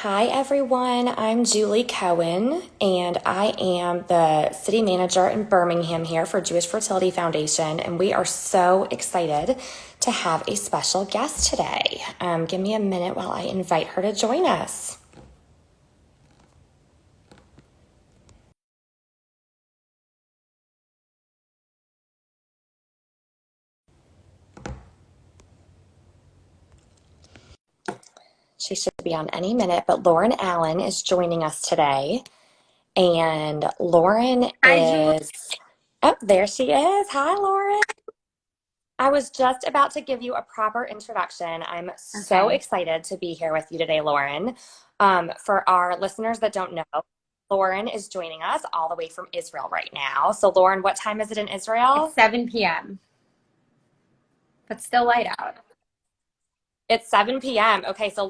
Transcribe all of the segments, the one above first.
Hi everyone, I'm Julie Cohen and I am the city manager in Birmingham here for Jewish Fertility Foundation, and we are so excited to have a special guest today. Give me a minute while I invite her to join us. She should be on any minute, but Lauren Allen is joining us today. And Lauren Hi, Julie. is, oh, there she is. Hi, Lauren. I was just about to give you a proper introduction. I'm so Okay. excited to be here with you today, Lauren. For our listeners that don't know, Lauren is joining us all the way from Israel right now. So, Lauren, what time is it in It's Israel? 7 p.m., but still light out. It's 7 p.m. Okay, so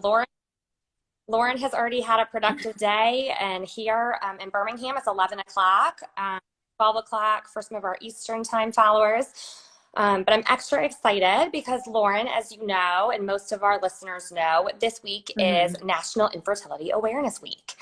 Lauren has already had a productive day, and here in Birmingham, it's 11 o'clock, 12 o'clock for some of our Eastern time followers. But I'm extra excited because Lauren, as you know, and most of our listeners know, this week is Hmm. National Infertility Awareness Week.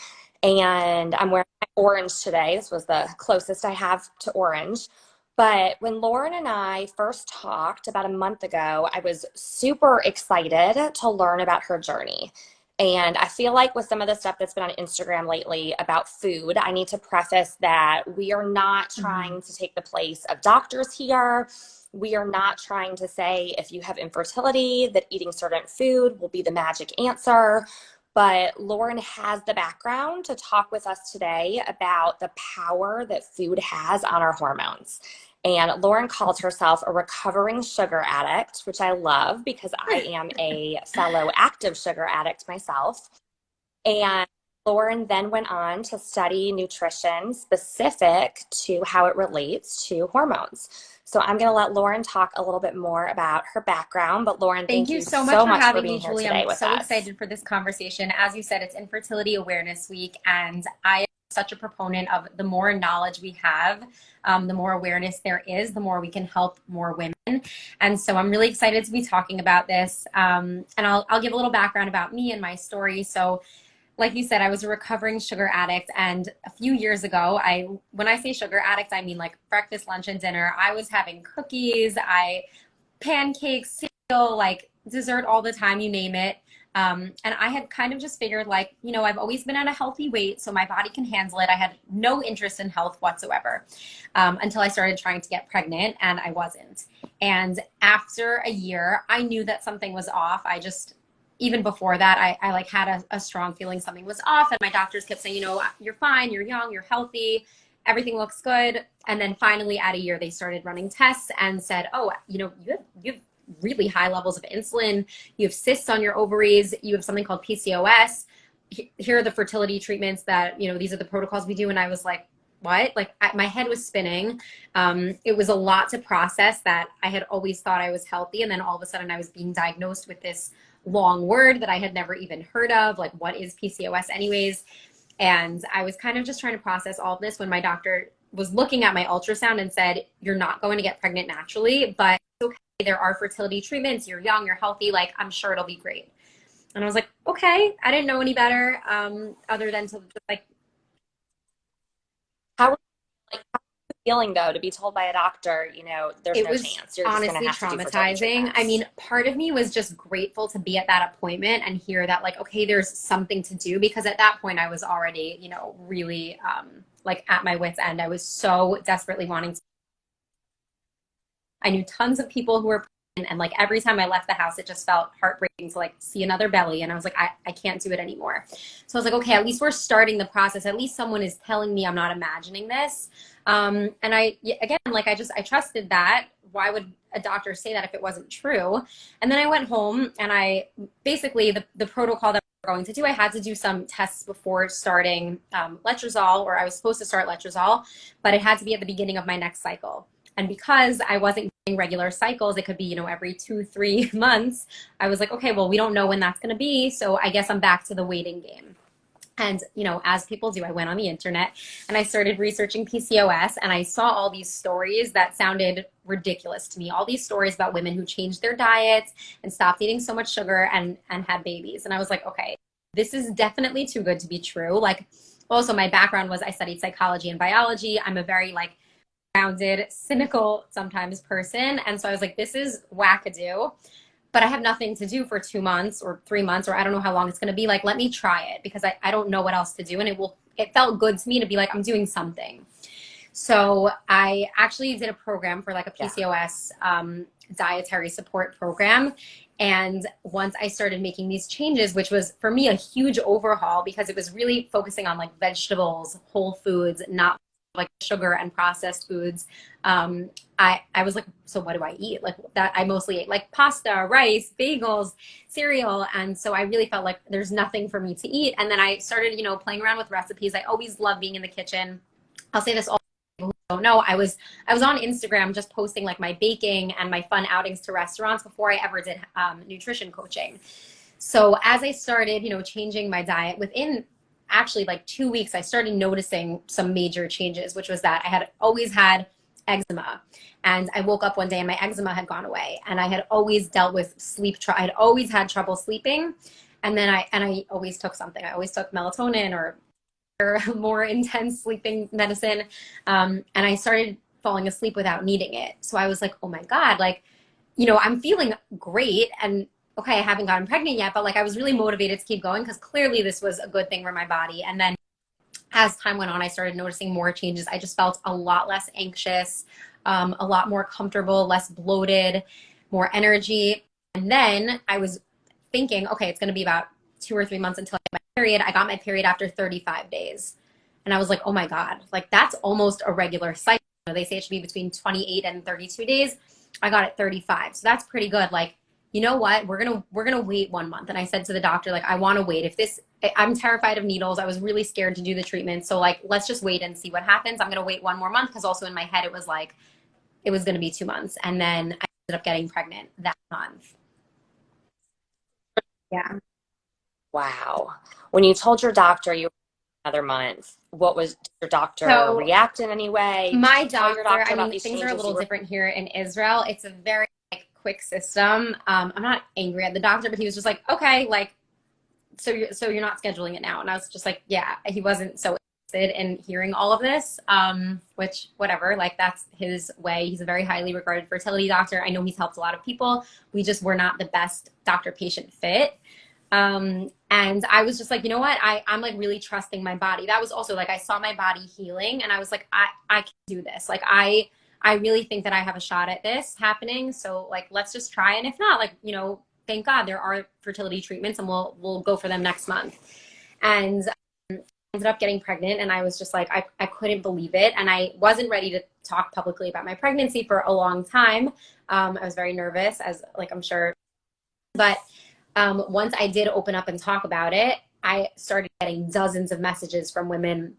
And I'm wearing my orange today. This was the closest I have to orange. But when Lauren and I first talked about a month ago, I was super excited to learn about her journey. And I feel like with some of the stuff that's been on Instagram lately about food, I need to preface that we are not Hmm. trying to take the place of doctors here. We are not trying to say if you have infertility, that eating certain food will be the magic answer. But Lauren has the background to talk with us today about the power that food has on our hormones. And Lauren calls herself a recovering sugar addict, which I love because I am a fellow active sugar addict myself. And Lauren then went on to study nutrition specific to how it relates to hormones. So I'm going to let Lauren talk a little bit more about her background. But Lauren, Thank thank you you so much so for much for having being me, here Julie. today I'm with so us. excited for this conversation. As you said, it's Infertility Awareness Week, and I am such a proponent of the more knowledge we have, the more awareness there is, the more we can help more women. And so I'm really excited to be talking about this. And I'll give a little background about me and my story. So like you said, I was a recovering sugar addict. And a few years ago, when I say sugar addict, I mean like breakfast, lunch, and dinner. I was having cookies, pancakes, cereal, like dessert all the time, you name it. And I had kind of just figured, like, I've always been at a healthy weight, so my body can handle it. I had no interest in health whatsoever, until I started trying to get pregnant, and I wasn't. And after a year, I knew that something was off. Even before that, I like had a strong feeling something was off, and my doctors kept saying, you're fine, you're young, you're healthy, everything looks good. And then finally, at a year, they started running tests and said, oh, you have really high levels of insulin, you have cysts on your ovaries, you have something called PCOS. Here are the fertility treatments that, these are the protocols we do. And I was like, what? Like, my head was spinning. It was a lot to process, that I had always thought I was healthy, and then all of a sudden I was being diagnosed with this long word that I had never even heard of. Like, what is PCOS anyways? And I was kind of just trying to process all of this when my doctor was looking at my ultrasound and said, you're not going to get pregnant naturally, but it's okay. There are fertility treatments. You're young, you're healthy. Like, I'm sure it'll be great. And I was like, okay. I didn't know any better, other than to just like, How are how are you feeling, though, to be told by a doctor, there's it no was chance. You're just going to honestly have to do fertility traumatizing. I treatments. mean, part of me was just grateful to be at that appointment and hear that, like, okay, there's something to do, because at that point I was already, really, like at my wit's end. I was so desperately wanting to. I knew tons of people who were pregnant, and like every time I left the house, it just felt heartbreaking to like see another belly. And I was like, I can't do it anymore. So I was like, okay, at least we're starting the process. At least someone is telling me I'm not imagining this. And again, like I trusted that. Why would a doctor say that if it wasn't true? And then I went home, and I basically, the protocol that we're going to do, I had to do some tests before starting letrozole, or I was supposed to start letrozole, but it had to be at the beginning of my next cycle. And because I wasn't getting regular cycles, it could be, every 2, 3 months. I was like, okay, well, we don't know when that's going to be. So I guess I'm back to the waiting game. And, as people do, I went on the internet and I started researching PCOS, and I saw all these stories that sounded ridiculous to me. All these stories about women who changed their diets and stopped eating so much sugar and had babies. And I was like, okay, this is definitely too good to be true. Like, also my background was I studied psychology and biology. I'm a very like grounded, cynical sometimes person. And so I was like, this is wackadoo, but I have nothing to do for 2 months or 3 months, or I don't know how long it's going to be. Like, let me try it because I don't know what else to do. And it felt good to me to be like, I'm doing something. So I actually did a program for like a Yeah. PCOS dietary support program. And once I started making these changes, which was for me a huge overhaul because it was really focusing on like vegetables, whole foods, not like sugar and processed foods. I was like, so what do I eat? Like that, I mostly ate like pasta, rice, bagels, cereal. And so I really felt like there's nothing for me to eat. And then I started, playing around with recipes. I always love being in the kitchen. I'll say this all don't know. I was on Instagram just posting like my baking and my fun outings to restaurants before I ever did nutrition coaching. So as I started, changing my diet within actually like 2 weeks, I started noticing some major changes, which was that I had always had eczema. And I woke up one day and my eczema had gone away. And I had always dealt with I'd always had trouble sleeping. And then I always took something. I always took melatonin or more intense sleeping medicine. And I started falling asleep without needing it. So I was like, oh my God, like, I'm feeling great. And okay, I haven't gotten pregnant yet, but like I was really motivated to keep going because clearly this was a good thing for my body. And then as time went on, I started noticing more changes. I just felt a lot less anxious, a lot more comfortable, less bloated, more energy. And then I was thinking, okay, it's going to be about 2 or 3 months until I get my period. I got my period after 35 days. And I was like, oh my God, like that's almost a regular cycle. They say it should be between 28 and 32 days. I got it 35. So that's pretty good. Like, you know what? We're gonna wait 1 month. And I said to the doctor, like, I want to wait. I'm terrified of needles. I was really scared to do the treatment. So like, let's just wait and see what happens. I'm gonna wait one more month because also in my head it was like it was gonna be 2 months. And then I ended up getting pregnant that month. Yeah. Wow. When you told your doctor you were another month, what was, did your doctor So react in any way? Did my you tell your doctor, doctor I about mean, these things are a changes little you were? different here in Israel. It's a very like quick system. I'm not angry at the doctor, but he was just like, okay, like, so you're not scheduling it now. And I was just like, yeah, he wasn't so interested in hearing all of this, which whatever, like that's his way. He's a very highly regarded fertility doctor. I know he's helped a lot of people. We just were not the best doctor-patient fit. And I was just like, you know what? I'm like really trusting my body. That was also like, I saw my body healing and I was like, I can do this. Like, I really think that I have a shot at this happening. So like, let's just try. And if not, like, thank God there are fertility treatments and we'll go for them next month. And ended up getting pregnant and I was just like, I couldn't believe it. And I wasn't ready to talk publicly about my pregnancy for a long time. I was very nervous as like, I'm sure, but once I did open up and talk about it, I started getting dozens of messages from women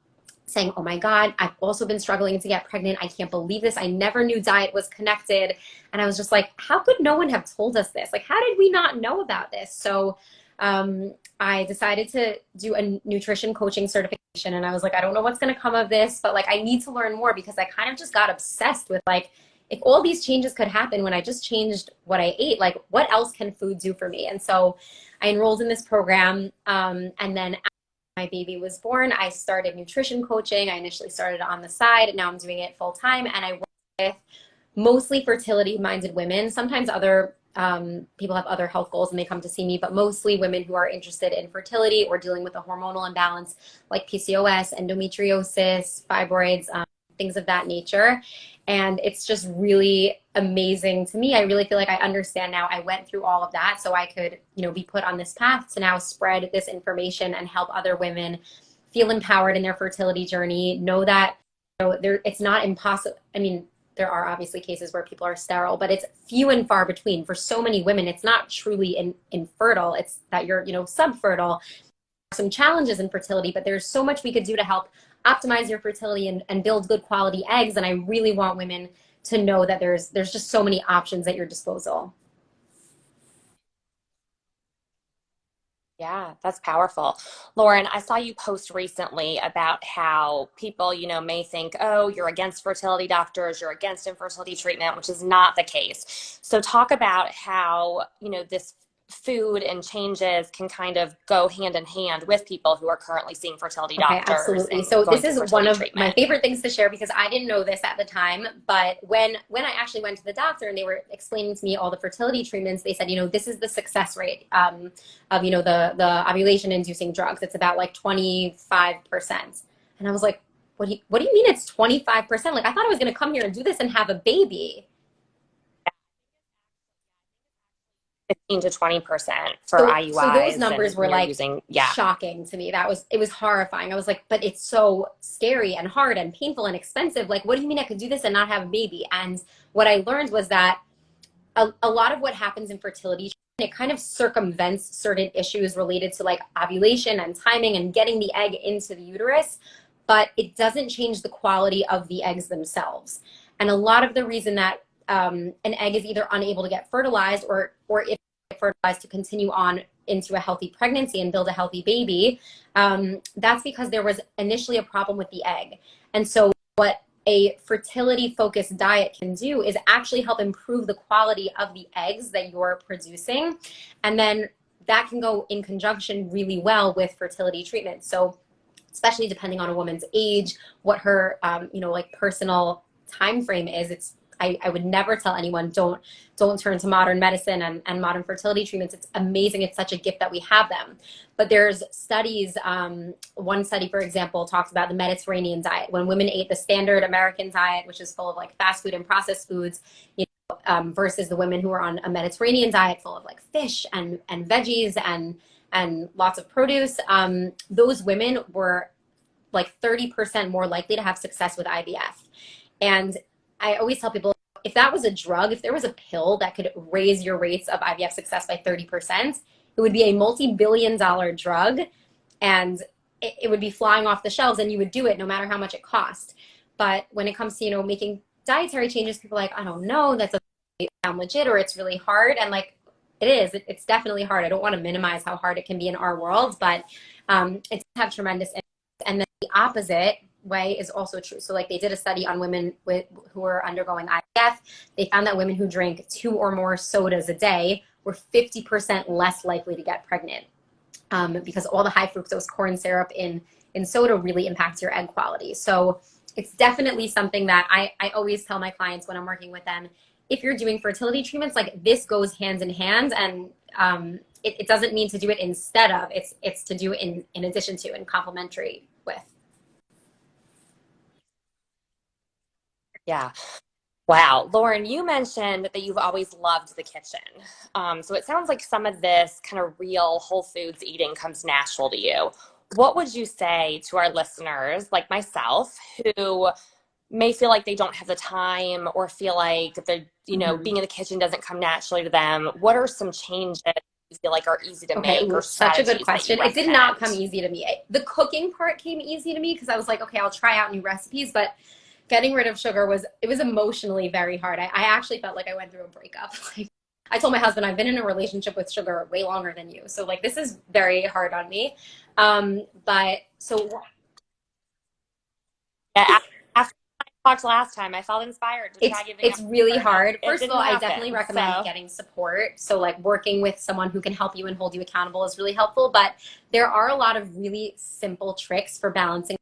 saying, oh my God, I've also been struggling to get pregnant. I can't believe this. I never knew diet was connected. And I was just like, how could no one have told us this? Like, how did we not know about this? So I decided to do a nutrition coaching certification. And I was like, I don't know what's going to come of this, but like, I need to learn more because I kind of just got obsessed with like, if all these changes could happen when I just changed what I ate, like what else can food do for me? And so I enrolled in this program. And then after my baby was born, I started nutrition coaching. I initially started on the side. Now I'm doing it full time. And I work with mostly fertility minded women. Sometimes other people have other health goals and they come to see me, but mostly women who are interested in fertility or dealing with a hormonal imbalance like PCOS, endometriosis, fibroids, things of that nature. And it's just really amazing to me. I really feel like I understand now. I went through all of that so I could, be put on this path to now spread this information and help other women feel empowered in their fertility journey. Know that it's not impossible. I mean, there are obviously cases where people are sterile, but it's few and far between. For so many women, it's not truly infertile. It's that you're, subfertile. Some challenges in fertility, but there's so much we could do to help optimize your fertility and build good quality eggs. And I really want women to know that there's just so many options at your disposal. Yeah, that's powerful. Lauren, I saw you post recently about how people, may think, oh, you're against fertility doctors, you're against infertility treatment, which is not the case. So talk about how, this food and changes can kind of go hand in hand with people who are currently seeing fertility Okay, doctors absolutely. and So going this through is one fertility of my treatment. favorite things to share because I didn't know this at the time, but when I actually went to the doctor and they were explaining to me all the fertility treatments, they said, this is the success rate of, the ovulation inducing drugs. It's about like 25%. And I was like, what do you mean it's 25%? Like I thought I was going to come here and do this and have a baby. 15 to 20% for So those IUIs and numbers were when you're like using, yeah. shocking to me. It was horrifying. I was like, but it's so scary and hard and painful and expensive. Like, what do you mean I could do this and not have a baby? And what I learned was that a lot of what happens in fertility, it kind of circumvents certain issues related to like ovulation and timing and getting the egg into the uterus, but it doesn't change the quality of the eggs themselves. And a lot of the reason that an egg is either unable to get fertilized or if fertilized to continue on into a healthy pregnancy and build a healthy baby, that's because there was initially a problem with the egg. And so what a fertility focused diet can do is actually help improve the quality of the eggs that you're producing. And then that can go in conjunction really well with fertility treatment. So especially depending on a woman's age, what her, like personal time frame is, I would never tell anyone don't turn to modern medicine and modern fertility treatments. It's amazing. It's such a gift that we have them. But there's studies. One study, for example, talks about the Mediterranean diet. When women ate the standard American diet, which is full of like fast food and processed foods, versus the women who are on a Mediterranean diet full of like fish and veggies and lots of produce, those women were like 30% more likely to have success with IVF. And I always tell people, if that was a drug, if there was a pill that could raise your rates of IVF success by 30%, it would be a multi-billion-dollar drug, and it would be flying off the shelves, and you would do it no matter how much it cost. But when it comes to, making dietary changes, people are like, I don't know, that doesn't sound legit, or it's really hard. And like, it is. It's definitely hard. I don't want to minimize how hard it can be in our world, but it does have tremendous impact. And then the opposite way is also true. So like they did a study on women who are undergoing IVF. They found that women who drank 2 or more sodas a day were 50% less likely to get pregnant, because all the high fructose corn syrup in soda really impacts your egg quality. So it's definitely something that I always tell my clients when I'm working with them. If you're doing fertility treatments, like this goes hand in hand, and it doesn't mean to do it instead of. It's to do it in addition to and complementary with. Yeah. Wow. Lauren, you mentioned that you've always loved the kitchen. So it sounds like some of this kind of real whole foods eating comes natural to you. What would you say to our listeners, like myself, who may feel like they don't have the time or feel like they're, being in the kitchen doesn't come naturally to them? What are some changes you feel like are easy to Okay, make or such a good strategies that you question. It did not come recommend? easy to me. The cooking part came easy to me because I was like, okay, I'll try out new recipes, but getting rid of sugar was emotionally very hard. I actually felt like I went through a breakup. Like I told my husband, I've been in a relationship with sugar way longer than you. So like this is very hard on me. But so Yeah, after I talked last time, I felt inspired to try giving up it's really sugar, and hard. it First of all, didn't I definitely happen. recommend So getting support. So like working with someone who can help you and hold you accountable is really helpful. But there are a lot of really simple tricks for balancing.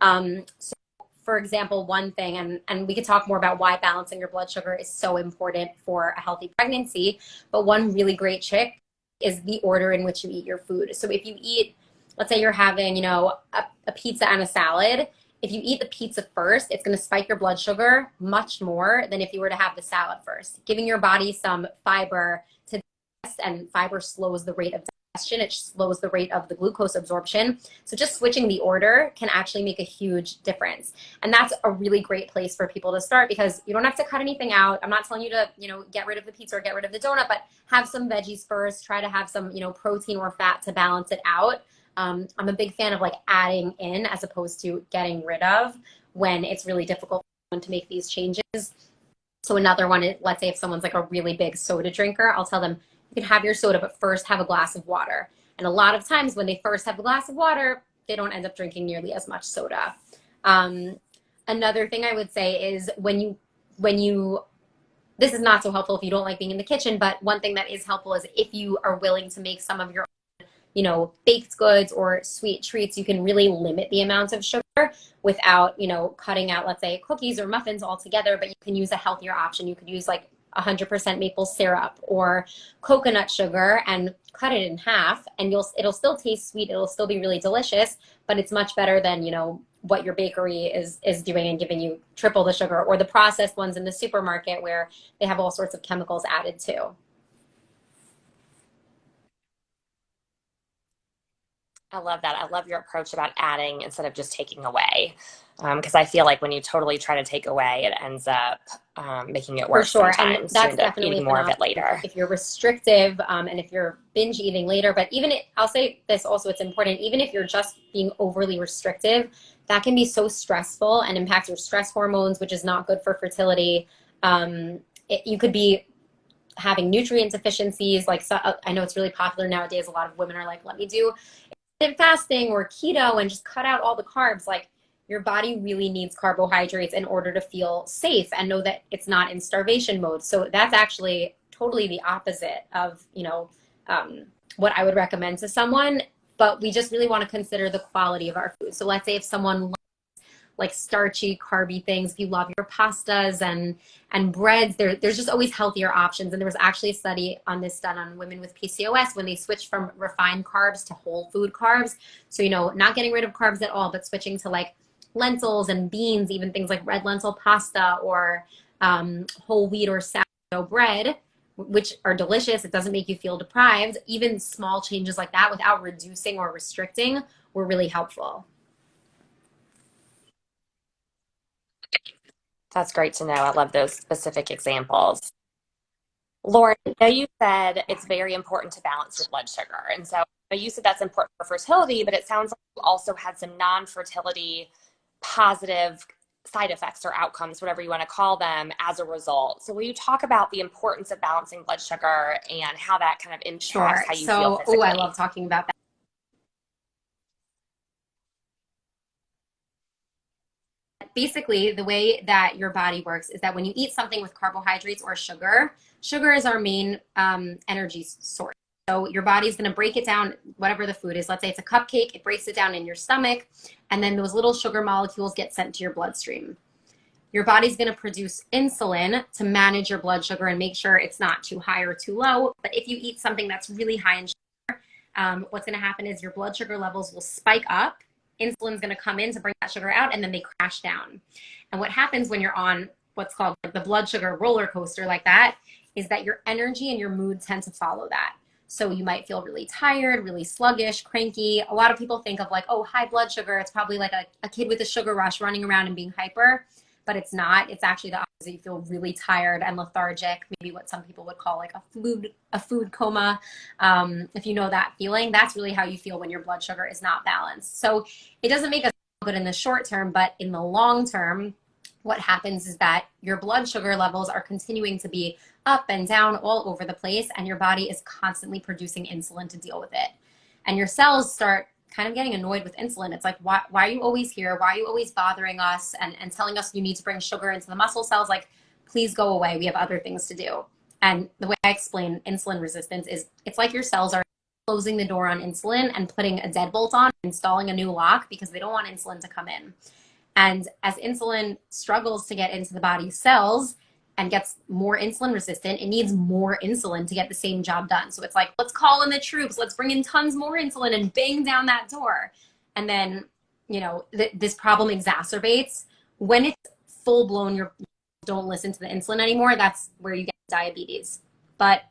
So for example, one thing, and we could talk more about why balancing your blood sugar is so important for a healthy pregnancy, but one really great trick is the order in which you eat your food. So if you eat, let's say you're having, a pizza and a salad, if you eat the pizza first, it's going to spike your blood sugar much more than if you were to have the salad first. Giving your body some fiber to digest, and fiber slows the rate of digestion. It slows the rate of the glucose absorption. So just switching the order can actually make a huge difference. And that's a really great place for people to start because you don't have to cut anything out. I'm not telling you to, get rid of the pizza or get rid of the donut, but have some veggies first. Try to have some, protein or fat to balance it out. I'm a big fan of like adding in as opposed to getting rid of when it's really difficult for someone to make these changes. So another one is, let's say if someone's like a really big soda drinker, I'll tell them you can have your soda, but first have a glass of water. And a lot of times when they first have a glass of water, they don't end up drinking nearly as much soda. Another thing I would say is when you this is not so helpful if you don't like being in the kitchen, but one thing that is helpful is if you are willing to make some of your, baked goods or sweet treats, you can really limit the amount of sugar without, cutting out, let's say, cookies or muffins altogether, but you can use a healthier option. You could use like 100% maple syrup or coconut sugar and cut it in half, and it'll still taste sweet. It'll still be really delicious, but it's much better than, what your bakery is doing and giving you triple the sugar, or the processed ones in the supermarket where they have all sorts of chemicals added too. I love that. I love your approach about adding instead of just taking away. Because I feel like when you totally try to take away, it ends up making it For worse sure. And sometimes. You that's end up definitely eating an more of it option later. if you're restrictive, and if you're binge eating later. But I'll say this also, it's important, even if you're just being overly restrictive, that can be so stressful and impacts your stress hormones, which is not good for fertility. You could be having nutrient deficiencies. Like, so, I know it's really popular nowadays. A lot of women are like, let me do fasting or keto and just cut out all the carbs. Like, your body really needs carbohydrates in order to feel safe and know that it's not in starvation mode. So that's actually totally the opposite of, what I would recommend to someone. But we just really want to consider the quality of our food. So let's say if someone like starchy, carby things, if you love your pastas and breads, there's just always healthier options. And there was actually a study on this done on women with PCOS when they switched from refined carbs to whole food carbs. So, not getting rid of carbs at all, but switching to like lentils and beans, even things like red lentil pasta or whole wheat or sourdough bread, which are delicious. It doesn't make you feel deprived. Even small changes like that without reducing or restricting were really helpful. That's great to know. I love those specific examples. Lauren, I know you said it's very important to balance your blood sugar. And so you said that's important for fertility, but it sounds like you also had some non-fertility positive side effects or outcomes, whatever you want to call them, as a result. So will you talk about the importance of balancing blood sugar and how that kind of impacts Sure. how you feel So, oh, I physically? love talking about that. Basically, the way that your body works is that when you eat something with carbohydrates or sugar, sugar is our main energy source. So your body's going to break it down, whatever the food is. Let's say it's a cupcake, it breaks it down in your stomach, and then those little sugar molecules get sent to your bloodstream. Your body's going to produce insulin to manage your blood sugar and make sure it's not too high or too low. But if you eat something that's really high in sugar, what's going to happen is your blood sugar levels will spike up. Insulin's going to come in to bring that sugar out, and then they crash down. And what happens when you're on what's called the blood sugar roller coaster like that is that your energy and your mood tend to follow that. So you might feel really tired, really sluggish, cranky. A lot of people think of like, oh, high blood sugar, it's probably like a kid with a sugar rush running around and being hyper, but it's not. It's actually the opposite. You feel really tired and lethargic, maybe what some people would call like a food coma. If you know that feeling, that's really how you feel when your blood sugar is not balanced. So it doesn't make us feel good in the short term, but in the long term, what happens is that your blood sugar levels are continuing to be up and down all over the place, and your body is constantly producing insulin to deal with it. And your cells start kind of getting annoyed with insulin. It's like, why are you always here? Why are you always bothering us and telling us you need to bring sugar into the muscle cells? Like, please go away. We have other things to do. And the way I explain insulin resistance is it's like your cells are closing the door on insulin and putting a deadbolt on, installing a new lock because they don't want insulin to come in. And as insulin struggles to get into the body's cells and gets more insulin resistant, it needs more insulin to get the same job done. So it's like, let's call in the troops, let's bring in tons more insulin and bang down that door. And then, this problem exacerbates when it's full blown, you don't listen to the insulin anymore. That's where you get diabetes. But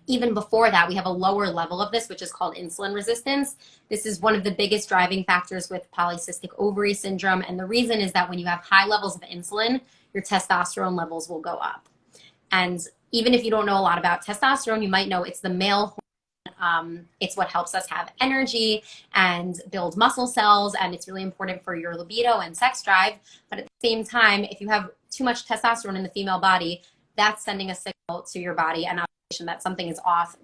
even before that, we have a lower level of this, which is called insulin resistance. This is one of the biggest driving factors with polycystic ovary syndrome. And the reason is that when you have high levels of insulin, your testosterone levels will go up. And even if you don't know a lot about testosterone, you might know it's the male hormone. It's what helps us have energy and build muscle cells. And it's really important for your libido and sex drive. But at the same time, if you have too much testosterone in the female body, that's sending a signal to your body and that something is off.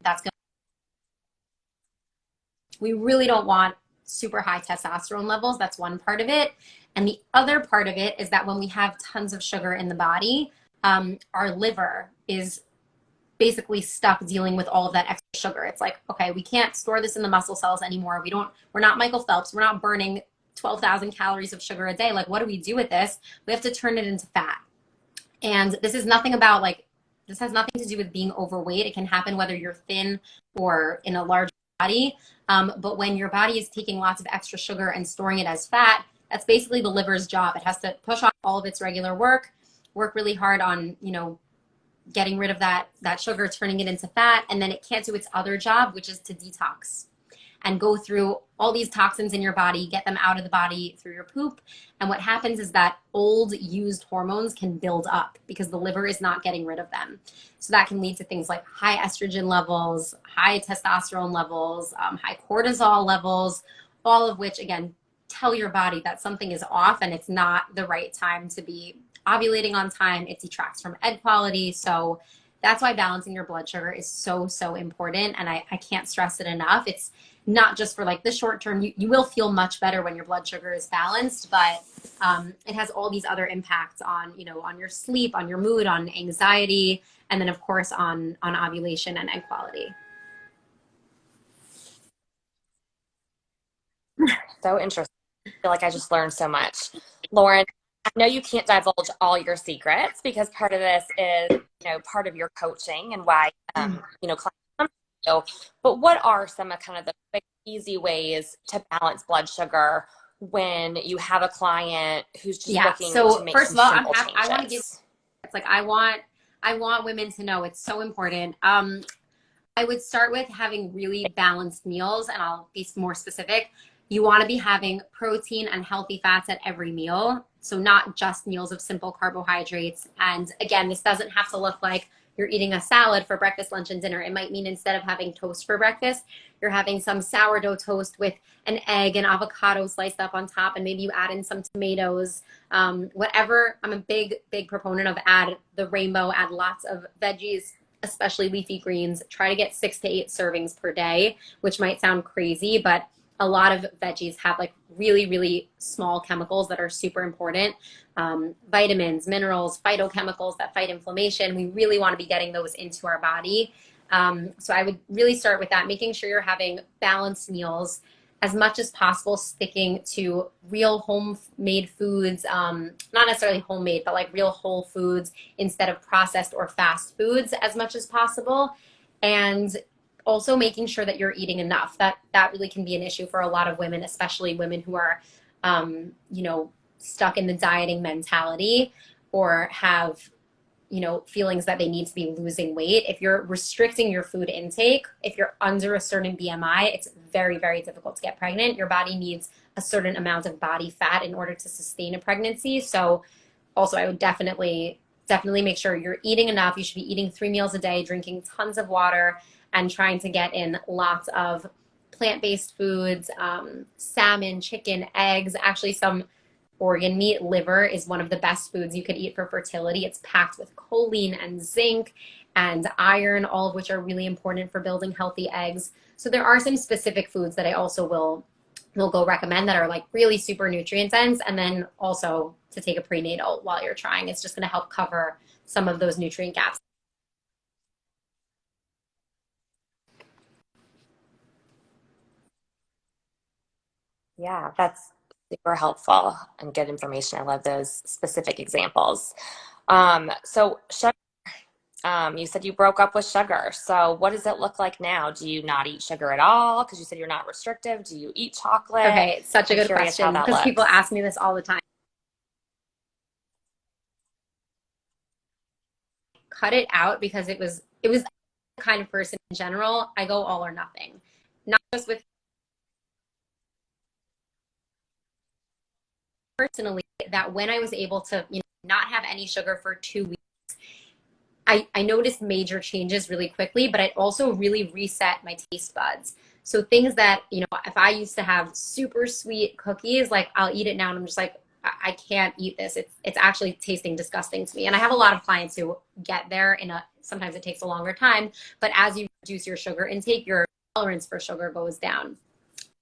We really don't want super high testosterone levels. That's one part of it. And the other part of it is that when we have tons of sugar in the body, our liver is basically stuck dealing with all of that extra sugar. It's like, okay, we can't store this in the muscle cells anymore. We're not Michael Phelps. We're not burning 12,000 calories of sugar a day. Like, what do we do with this? We have to turn it into fat. And this is nothing about like, this has nothing to do with being overweight. It can happen whether you're thin or in a large body. But when your body is taking lots of extra sugar and storing it as fat, that's basically the liver's job. It has to push off all of its regular work really hard on, getting rid of that sugar, turning it into fat, and then it can't do its other job, which is to detox and go through all these toxins in your body, get them out of the body through your poop. And what happens is that old used hormones can build up because the liver is not getting rid of them. So that can lead to things like high estrogen levels, high testosterone levels, high cortisol levels, all of which, again, tell your body that something is off and it's not the right time to be ovulating on time. It detracts from egg quality. So that's why balancing your blood sugar is so, so important. And I can't stress it enough. It's not just for like the short term. You will feel much better when your blood sugar is balanced, but it has all these other impacts on, on your sleep, on your mood, on anxiety, and then of course on ovulation and egg quality. So interesting. I feel like I just learned so much. Lauren, I know you can't divulge all your secrets because part of this is, part of your coaching and why, clients come to you. But what are some of kind of the quick, easy ways to balance blood sugar when you have a client who's just looking so to make first some of all, simple changes? I want to give, it's like, I want women to know it's so important. I would start with having really balanced meals, and I'll be more specific. You want to be having protein and healthy fats at every meal. So not just meals of simple carbohydrates. And again, this doesn't have to look like you're eating a salad for breakfast, lunch, and dinner. It might mean instead of having toast for breakfast, you're having some sourdough toast with an egg and avocado sliced up on top, and maybe you add in some tomatoes, whatever. I'm a big, big proponent of add the rainbow, add lots of veggies, especially leafy greens. Try to get 6 to 8 servings per day, which might sound crazy, but a lot of veggies have like really, really small chemicals that are super important. Vitamins, minerals, phytochemicals that fight inflammation. We really want to be getting those into our body. So I would really start with that, making sure you're having balanced meals as much as possible, sticking to real homemade foods, not necessarily homemade, but like real whole foods instead of processed or fast foods as much as possible. And also making sure that you're eating enough. That really can be an issue for a lot of women, especially women who are, stuck in the dieting mentality or have, feelings that they need to be losing weight. If you're restricting your food intake, if you're under a certain BMI, it's very, very difficult to get pregnant. Your body needs a certain amount of body fat in order to sustain a pregnancy. So also I would definitely make sure you're eating enough. You should be eating 3 meals a day, drinking tons of water, and trying to get in lots of plant-based foods, salmon, chicken, eggs. Actually, some organ meat, liver is one of the best foods you could eat for fertility. It's packed with choline and zinc and iron, all of which are really important for building healthy eggs. So there are some specific foods that I also will go recommend that are like really super nutrient dense, and then also to take a prenatal while you're trying. It's just going to help cover some of those nutrient gaps. Yeah, that's super helpful and good information. I love those specific examples. So sugar, you said you broke up with sugar. So what does it look like now? Do you not eat sugar at all? Because you said you're not restrictive. Do you eat chocolate? Okay, it's such a I'm good curious how question that because people looks. ask me this all the time. Cut it out because it was the kind of person in general. I go all or nothing, not just with personally, that when I was able to, not have any sugar for 2 weeks, I noticed major changes really quickly, but it also really reset my taste buds. So things that, if I used to have super sweet cookies, like I'll eat it now and I'm just like, I can't eat this. It's actually tasting disgusting to me. And I have a lot of clients who get there sometimes it takes a longer time, but as you reduce your sugar intake, your tolerance for sugar goes down.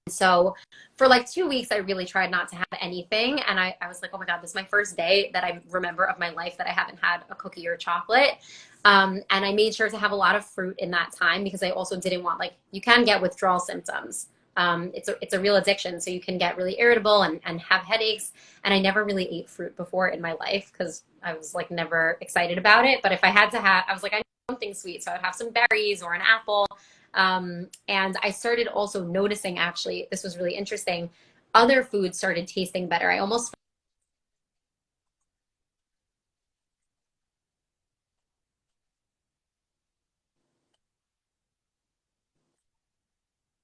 So for like 2 weeks, I really tried not to have anything. And I was like, oh my God, this is my first day that I remember of my life that I haven't had a cookie or chocolate. And I made sure to have a lot of fruit in that time because I also didn't want, like, you can get withdrawal symptoms. It's a real addiction. So you can get really irritable and have headaches. And I never really ate fruit before in my life because I was like never excited about it. But if I had to have, I was like, I need something sweet. So I would have some berries or an apple. And I started also noticing, actually, this was really interesting. Other foods started tasting better. I almost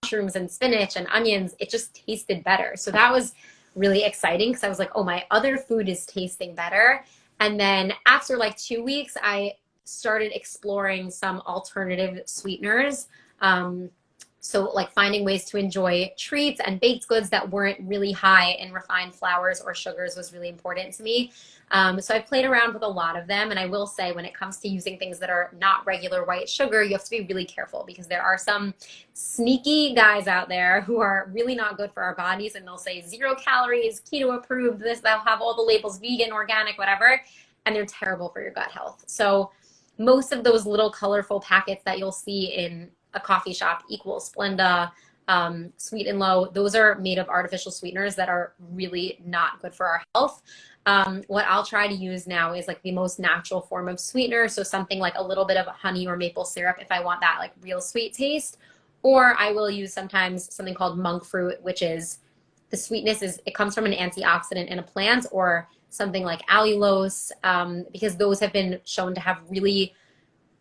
mushrooms and spinach and onions, it just tasted better. So that was really exciting because I was like, oh, my other food is tasting better. And then after like 2 weeks, I started exploring some alternative sweeteners. So like finding ways to enjoy treats and baked goods that weren't really high in refined flours or sugars was really important to me. So I played around with a lot of them. And I will say when it comes to using things that are not regular white sugar, you have to be really careful because there are some sneaky guys out there who are really not good for our bodies. And they'll say 0 calories, keto approved, this, they'll have all the labels, vegan, organic, whatever. And they're terrible for your gut health. So most of those little colorful packets that you'll see in a coffee shop, Equal, Splenda, Sweet and Low, those are made of artificial sweeteners that are really not good for our health. What I'll try to use now is like the most natural form of sweetener. So something like a little bit of honey or maple syrup if I want that like real sweet taste. Or I will use sometimes something called monk fruit, which is the sweetness is, it comes from an antioxidant in a plant, or something like allulose, because those have been shown to have really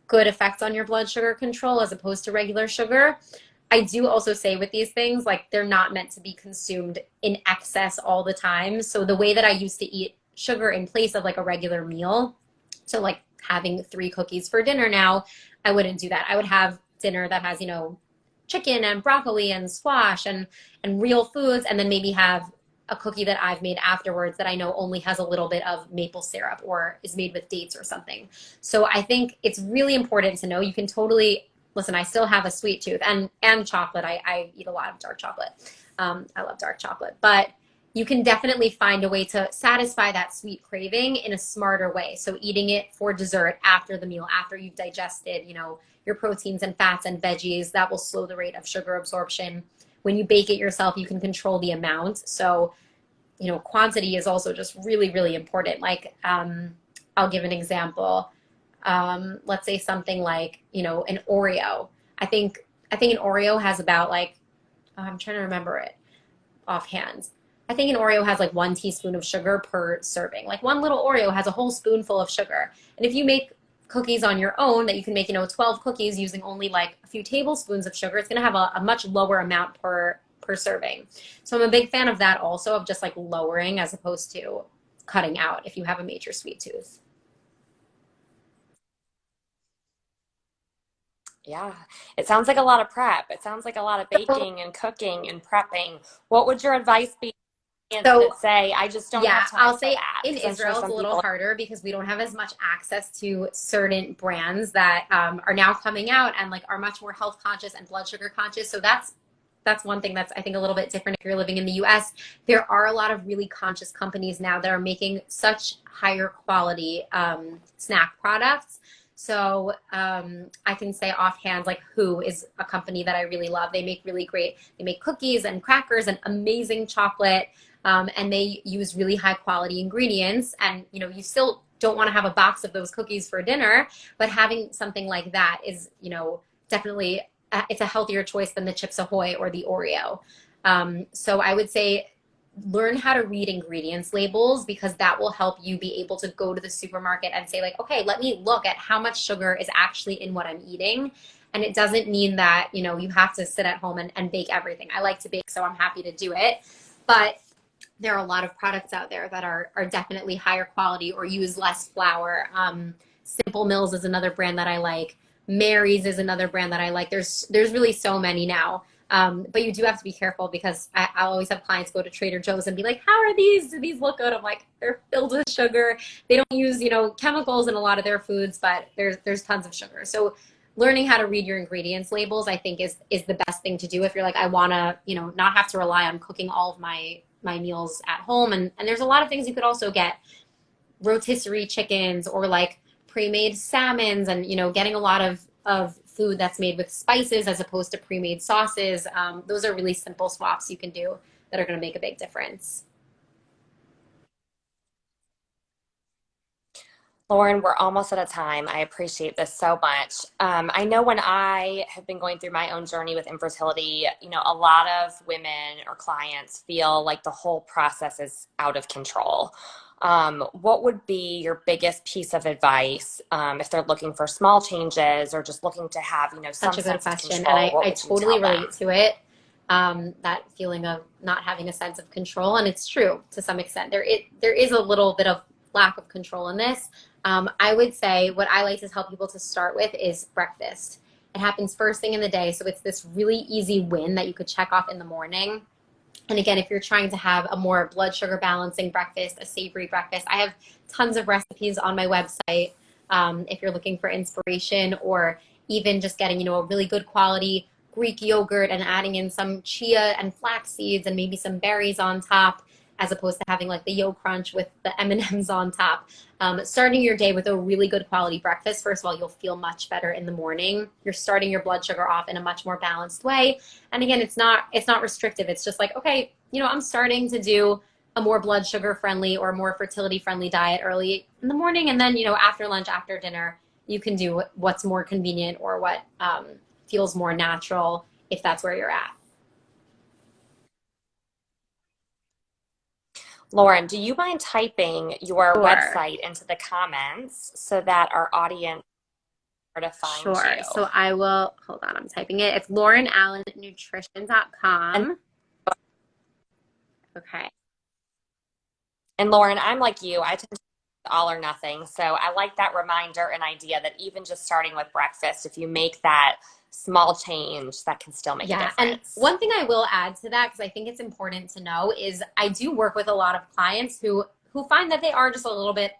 good effects on your blood sugar control as opposed to regular sugar. I do also say with these things, like they're not meant to be consumed in excess all the time. So the way that I used to eat sugar in place of like a regular meal, so like having 3 cookies for dinner now, I wouldn't do that. I would have dinner that has, chicken and broccoli and squash and real foods, and then maybe have a cookie that I've made afterwards that I know only has a little bit of maple syrup or is made with dates or something. So I think it's really important to know you can totally listen. I still have a sweet tooth and chocolate. I eat a lot of dark chocolate. I love dark chocolate, but you can definitely find a way to satisfy that sweet craving in a smarter way. So eating it for dessert after the meal, after you've digested, your proteins and fats and veggies, that will slow the rate of sugar absorption. When you bake it yourself, you can control the amount. So, quantity is also just really, really important. Like, I'll give an example. Let's say something like, an Oreo. I think an Oreo has about like, I'm trying to remember it offhand. I think an Oreo has like 1 teaspoon of sugar per serving. Like one little Oreo has a whole spoonful of sugar. And if you make cookies on your own that you can make, 12 cookies using only like a few tablespoons of sugar, it's going to have a much lower amount per serving. So I'm a big fan of that also, of just like lowering as opposed to cutting out if you have a major sweet tooth. Yeah, it sounds like a lot of prep. It sounds like a lot of baking and cooking and prepping. What would your advice be to clients So that say, I just don't yeah, have time I'll for say that? in Because I'm sure Israel it's some a little people, harder because we don't have as much access to certain brands that are now coming out and like are much more health conscious and blood sugar conscious. So that's one thing that's I think a little bit different if you're living in the US. There are a lot of really conscious companies now that are making such higher quality snack products. So I can say offhand, like Who is a company that I really love. They make really great, they make cookies and crackers and amazing chocolate. And they use really high quality ingredients. And you still don't want to have a box of those cookies for dinner, but having something like that is, definitely it's a healthier choice than the Chips Ahoy or the Oreo. So I would say learn how to read ingredients labels because that will help you be able to go to the supermarket and say like, okay, let me look at how much sugar is actually in what I'm eating. And it doesn't mean that, you have to sit at home and bake everything. I like to bake, so I'm happy to do it. But there are a lot of products out there that are definitely higher quality or use less flour. Simple Mills is another brand that I like. Mary's is another brand that I like. There's really so many now. But you do have to be careful because I'll always have clients go to Trader Joe's and be like, how are these? Do these look good? I'm like, they're filled with sugar. They don't use, chemicals in a lot of their foods, but there's tons of sugar. So learning how to read your ingredients labels, I think is the best thing to do if you're like, I want to, not have to rely on cooking all of my meals at home. And there's a lot of things you could also get, rotisserie chickens or like pre-made salmons, and getting a lot of food that's made with spices as opposed to pre-made sauces. Those are really simple swaps you can do that are going to make a big difference. Lauren, we're almost out of time. I appreciate this so much. I know when I have been going through my own journey with infertility, a lot of women or clients feel like the whole process is out of control. What would be your biggest piece of advice if they're looking for small changes or just looking to have, Such some a good sense of question. And control? What I would you totally tell relate them? to it. That feeling of not having a sense of control. And it's true to some extent. There is a little bit of lack of control in this. I would say what I like to tell people to start with is breakfast. It happens first thing in the day. So it's this really easy win that you could check off in the morning. And again, if you're trying to have a more blood sugar balancing breakfast, a savory breakfast, I have tons of recipes on my website. If you're looking for inspiration, or even just getting, a really good quality Greek yogurt and adding in some chia and flax seeds and maybe some berries on top, as opposed to having like the Yo Crunch with the M&Ms on top. Starting your day with a really good quality breakfast, first of all, you'll feel much better in the morning. You're starting your blood sugar off in a much more balanced way. And again, it's not restrictive. It's just like, okay, I'm starting to do a more blood sugar friendly or more fertility friendly diet early in the morning. And then, after lunch, after dinner, you can do what's more convenient or what feels more natural if that's where you're at. Lauren, do you mind typing your Sure. website into the comments so that our audience know where to find Sure. you? So I will, hold on, I'm typing it. It's And laurenallennutrition.com. Okay. and Lauren, I'm like you. I tend to do all or nothing. So I like that reminder and idea that even just starting with breakfast, if you make that small change, that can still make a Yeah. And difference. one thing I will add to that, because I think it's important to know, is I do work with a lot of clients who find that they are just a little bit,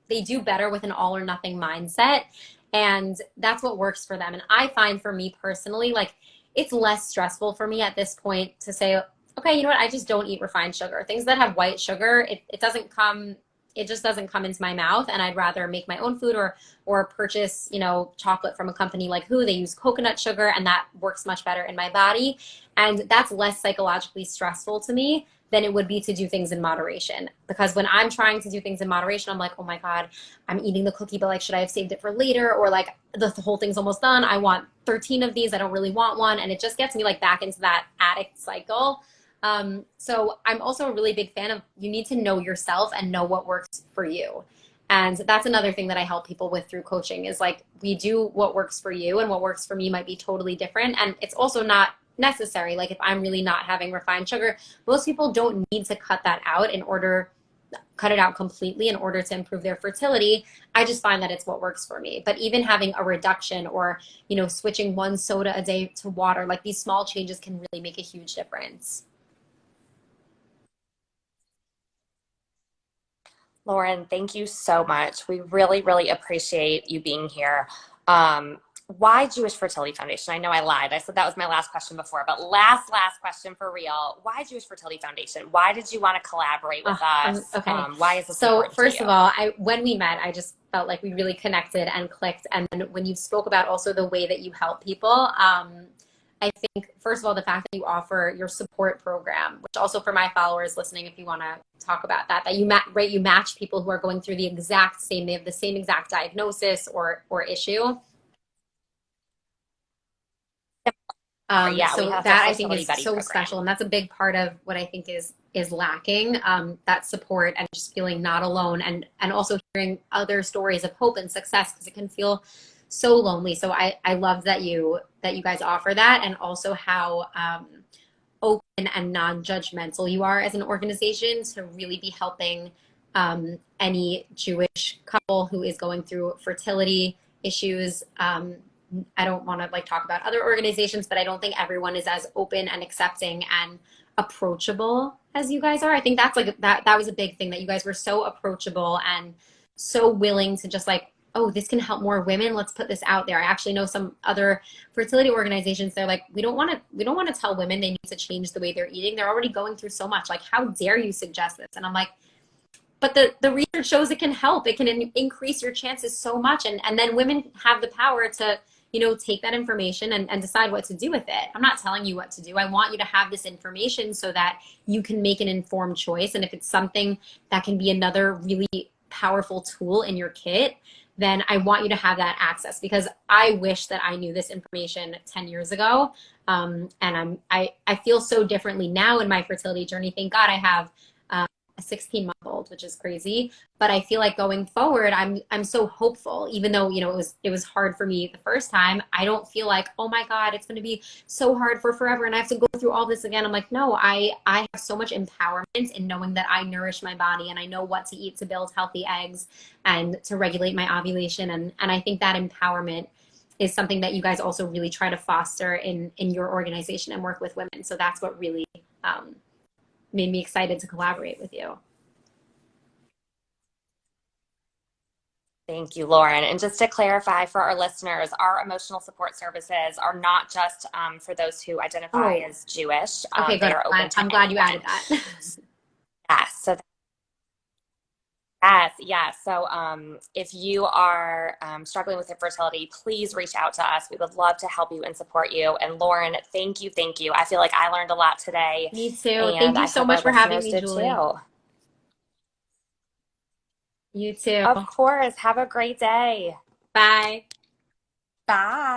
they do better with an all or nothing mindset. And that's what works for them. And I find for me personally, like it's less stressful for me at this point to say, okay, you know what, I just don't eat refined sugar. Things that have white sugar, it doesn't come, it just doesn't come into my mouth. And I'd rather make my own food, or purchase, chocolate from a company like Who. They use coconut sugar, and that works much better in my body. And that's less psychologically stressful to me than it would be to do things in moderation. Because when I'm trying to do things in moderation, I'm like, oh my God, I'm eating the cookie, but like, should I have saved it for later? Or like, the whole thing's almost done. I want 13 of these. I don't really want one. And it just gets me like back into that addict cycle. So I'm also a really big fan of, you need to know yourself and know what works for you. And that's another thing that I help people with through coaching is like, we do what works for you, and what works for me might be totally different. And it's also not necessary. Like if I'm really not having refined sugar, most people don't need to cut it out completely in order to improve their fertility. I just find that it's what works for me. But even having a reduction, or, switching one soda a day to water, like these small changes can really make a huge difference. Lauren, thank you so much. We really, really appreciate you being here. Um, why Jewish Fertility Foundation? I know I lied. I said that was my last question before, but last question for real. Why Jewish Fertility Foundation? Why did you want to collaborate with us? Okay. Why is this So important to first you? of all, when we met, I just felt like we really connected and clicked. And then when you spoke about also the way that you help people, I think first of all, the fact that you offer your support program, which also for my followers listening, if you want to talk about that you match people who are going through the exact same, they have the same exact diagnosis or issue. Yeah, we So have a that I think fertility is buddy so special, program. and that's a big part of what I think is lacking. That support and just feeling not alone, and also hearing other stories of hope and success, because it can feel so lonely. So I love that you guys offer that, and also how open and non-judgmental you are as an organization to really be helping any Jewish couple who is going through fertility issues. I don't want to like talk about other organizations, but I don't think everyone is as open and accepting and approachable as you guys are. I think that's like that was a big thing, that you guys were so approachable and so willing to just like oh, this can help more women. Let's put this out there. I actually know some other fertility organizations. They're like, we don't want to tell women they need to change the way they're eating. They're already going through so much. Like, how dare you suggest this? And I'm like, but the research shows it can help. It can increase your chances so much. And then women have the power to, take that information and decide what to do with it. I'm not telling you what to do. I want you to have this information so that you can make an informed choice. And if it's something that can be another really powerful tool in your kit, then I want you to have that access, because I wish that I knew this information 10 years ago. And I feel so differently now in my fertility journey. Thank God I have a 16-month-old, which is crazy. But I feel like going forward, I'm so hopeful, even though, it was hard for me the first time. I don't feel like, oh my God, it's going to be so hard for forever and I have to go through all this again. I'm like, no, I have so much empowerment in knowing that I nourish my body and I know what to eat to build healthy eggs and to regulate my ovulation. And I think that empowerment is something that you guys also really try to foster in your organization and work with women. So that's what really made me excited to collaborate with you. Thank you, Lauren. And just to clarify for our listeners, our emotional support services are not just for those who identify Oh, as Jewish. okay, They good. are open to I'm glad you anyone. added that. Yes. So yes, yes. So if you are struggling with infertility, please reach out to us. We would love to help you and support you. And Lauren, thank you, thank you. I feel like I learned a lot today, Me too. and Thank you I so hope our much for having listeners me, did Julie. too. You too. Of course. Have a great day. Bye. Bye.